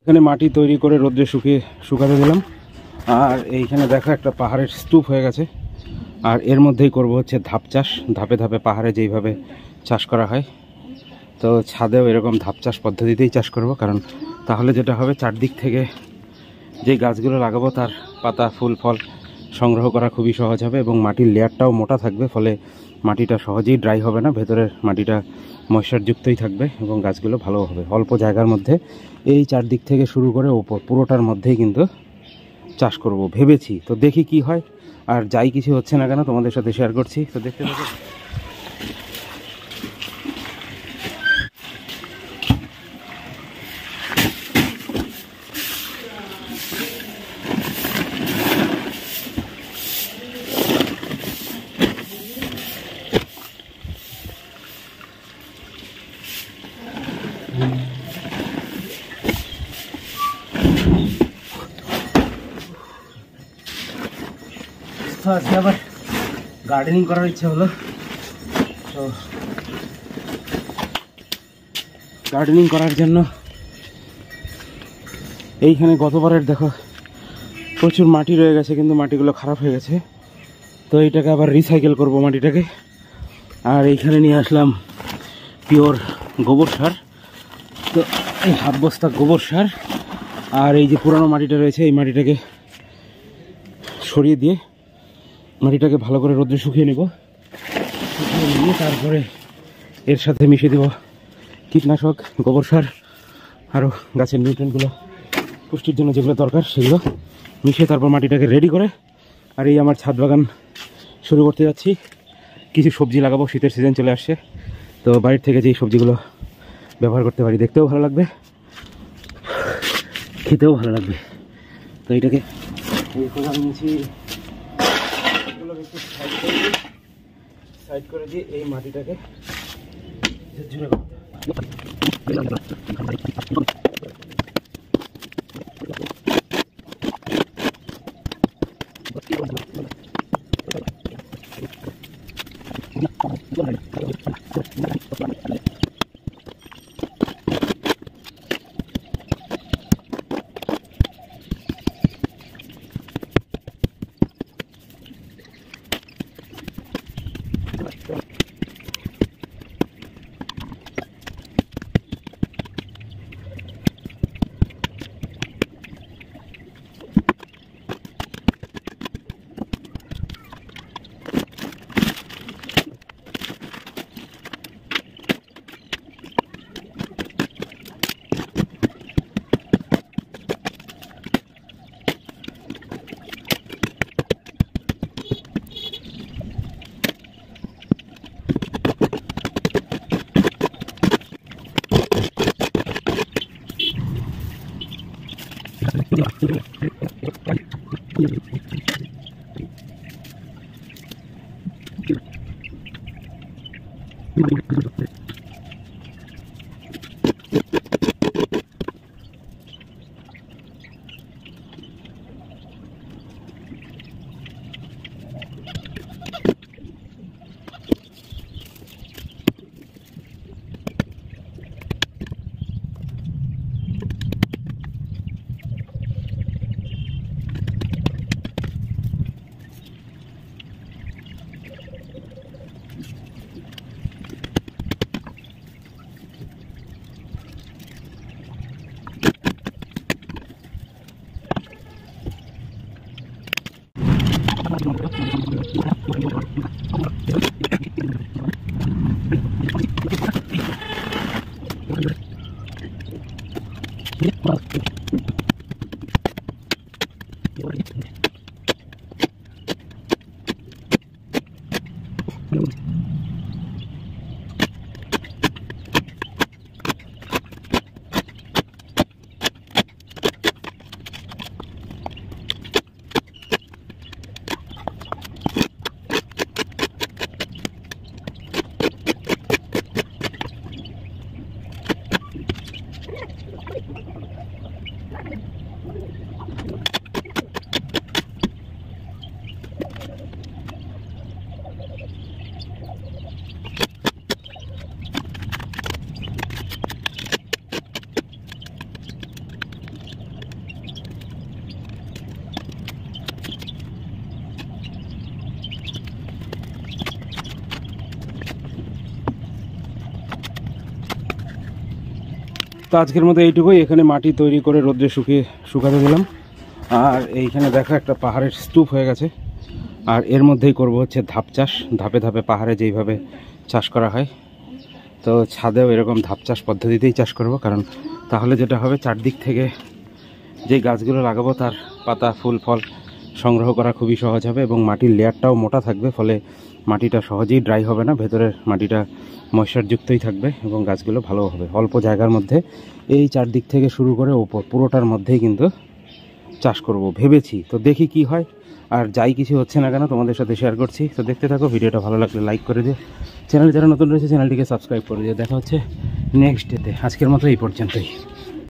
এখানে মাটি তৈরি করে রোদ্রে শুকাতে দিলাম। আর এইখানে দেখো একটা পাহাড়ের স্তূপ হয়ে গেছে। আর এর মধ্যেই করব হচ্ছে ধাপ চাষ। ধাপে ধাপে পাহাড়ে যেইভাবে চাষ করা হয়, তো ছাদেও এরকম ধাপ চাষ পদ্ধতিতেই চাষ করব। কারণ তাহলে যেটা হবে, চারদিক থেকে যে গাছগুলো লাগাবো তার পাতা ফুল ফল সংগ্রহ করা খুবই সহজ হবে এবং মাটির লেয়ারটাও মোটা থাকবে, ফলে মাটিটা সহজেই ড্রাই হবে না, ভেতরের মাটিটা ময়েশ্চারযুক্তই থাকবে এবং গাছগুলো ভালো হবে। অল্প জায়গার মধ্যে এই চারদিক থেকে শুরু করে ওপর পুরোটার মধ্যেই কিন্তু চাষ করব ভেবেছি। তো দেখি কি হয়, আর যাই কিছু হচ্ছে না কেন তোমাদের সাথে শেয়ার করছি। তো দেখতে থাকো। আজকে আবার গার্ডেনিং করার ইচ্ছা হলো, তো গার্ডেনিং করার জন্য এইখানে গতবারের দেখো প্রচুর মাটি রয়ে গেছে, কিন্তু মাটিগুলো খারাপ হয়ে গেছে। তো এইটাকে আবার রিসাইকেল করব মাটিটাকে। আর এইখানে নিয়ে আসলাম পিওর গোবর সার। তো এই হাফ বস্তা গোবর সার আর এই যে পুরানো মাটিটা রয়েছে, এই মাটিটাকে সরিয়ে দিয়ে মাটিটাকে ভালো করে রোদ্রে শুকিয়ে নেব। শুকিয়ে নিয়ে তারপরে এর সাথে মিশিয়ে দেব কীটনাশক, গোবর সার, আরও গাছের নিউট্রিয়েন্টগুলো পুষ্টির জন্য যেগুলো দরকার সেগুলো মিশিয়ে তারপর মাটিটাকে রেডি করে আর এই আমার ছাদ বাগান শুরু করতে যাচ্ছি। কিছু সবজি লাগাবো, শীতের সিজন চলে আসছে, তো বাড়ির থেকে যেই সবজিগুলো ব্যবহার করতে পারি, দেখতেও ভালো লাগবে, খেতেও ভালো লাগবে। তো এইটাকে নিয়েছি, সাইড করে দিয়ে এই মাটিটাকে ঝুড়ে করতে তো আজকের মতো এইটুকুই। এখানে মাটি তৈরি করে রোদ্রে শুকাতে দিলাম। আর এইখানে দেখো একটা পাহাড়ের স্তূপ হয়ে গেছে। আর এর মধ্যেই করব হচ্ছে ধাপ চাষ, ধাপে ধাপে পাহাড়ে যেইভাবে চাষ করা হয়। তো ছাদেও এরকম ধাপ চাষ পদ্ধতিতেই চাষ করব, কারণ তাহলে যেটা হবে চারদিক থেকে যেই গাছগুলো লাগাবো তার পাতা ফুল ফল সংগ্রহ করা খুবই সহজ হবে এবং মাটির লেয়ারটাও মোটা থাকবে, ফলে মাটিটা সহজেই ড্রাই হবে না, ভেতরের মাটিটা ময়েশ্চারযুক্তই থাকবে এবং গাছগুলো ভালো হবে। অল্প জায়গার মধ্যে এই চারদিক থেকে শুরু করে ওপর পুরোটার মধ্যেই কিন্তু চাষ করব ভেবেছি। তো দেখি কি হয়, আর যাই কিছু হচ্ছে না কেন তোমাদের সাথে শেয়ার করছি। তো দেখতে থাকো, ভিডিওটা ভালো লাগলে লাইক করে দিও, চ্যানেলে যারা নতুন রয়েছে চ্যানেলটিকে সাবস্ক্রাইব করে দিও। দেখা হচ্ছে নেক্সট ডেতে। আজকের মতো এই পর্যন্তই।